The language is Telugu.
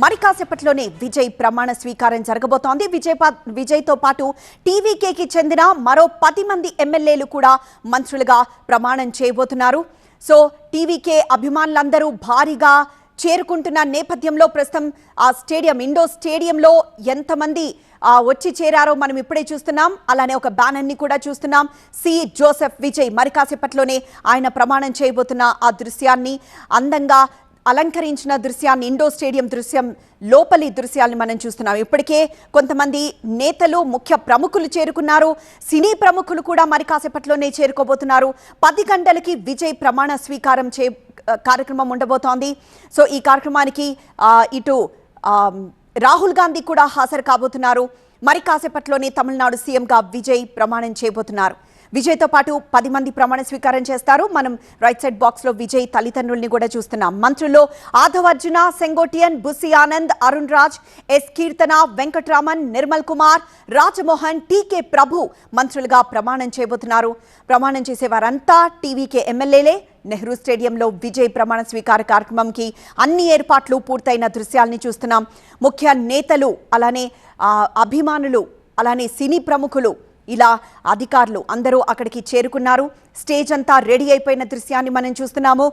మరి కాసేపట్లోనే విజయ్ ప్రమాణ స్వీకారం జరగబోతోంది. విజయ్తో పాటు టీవీకేకి చెందిన మరో 10 మంది ఎమ్మెల్యేలు కూడా మంత్రులుగా ప్రమాణం చేయబోతున్నారు. సో టీవీకే అభిమానులందరూ భారీగా చేరుకుంటున్న నేపథ్యంలో ప్రస్తుతం ఆ స్టేడియం ఇండోర్ స్టేడియంలో ఎంతమంది వచ్చి చేరారో మనం ఇప్పుడే చూస్తున్నాం. అలానే ఒక బ్యానర్ని కూడా చూస్తున్నాం. సి జోసెఫ్ విజయ్ మరి కాసేపట్లోనే ఆయన ప్రమాణం చేయబోతున్న ఆ దృశ్యాన్ని అందంగా అలంకరించిన దృశ్యాన్ని ఇండోర్ స్టేడియం దృశ్యం లోపలి దృశ్యాలను మనం చూస్తున్నాం. ఇప్పటికే కొంతమంది నేతలు ముఖ్య ప్రముఖులు చేరుకున్నారు. సినీ ప్రముఖులు కూడా మరి కాసేపట్లోనే చేరుకోబోతున్నారు. 10 గంటలకి విజయ్ ప్రమాణ స్వీకారం కార్యక్రమం ఉండబోతోంది. సో ఈ కార్యక్రమానికి ఇటు రాహుల్ గాంధీ కూడా హాజరు కాబోతున్నారు. మరి కాసేపట్లోనే తమిళనాడు సీఎంగా విజయ్ ప్రమాణం చేయబోతున్నారు. విజయ్తో పాటు 10 మంది ప్రమాణ స్వీకారం చేస్తారు. మనం రైట్ సైడ్ బాక్స్ లో విజయ్ తల్లిదండ్రుల్ని కూడా చూస్తున్నాం. మంత్రుల్లో ఆదవ్ అర్జున, సెంగోటియన్, బుస్సి ఆనంద్, అరుణ్ రాజ్, ఎస్ కీర్తన, వెంకట్రామన్, నిర్మల్ కుమార్, రాజమోహన్, టీకే ప్రభు మంత్రులుగా ప్రమాణం చేయబోతున్నారు. ప్రమాణం చేసేవారంతా టీవీకే ఎమ్మెల్యేలే. నెహ్రూ స్టేడియంలో విజయ్ ప్రమాణ స్వీకార కార్యక్రమంకి అన్ని ఏర్పాట్లు పూర్తయిన దృశ్యాల్ని చూస్తున్నాం. ముఖ్య నేతలు, అలానే అభిమానులు, అలానే సినీ ప్రముఖులు, ఇలా అధికారులు అందరూ అక్కడికి చేరుకున్నారు. స్టేజ్ అంతా రెడీ అయిపోయిన దృశ్యాన్ని మనం చూస్తున్నాము.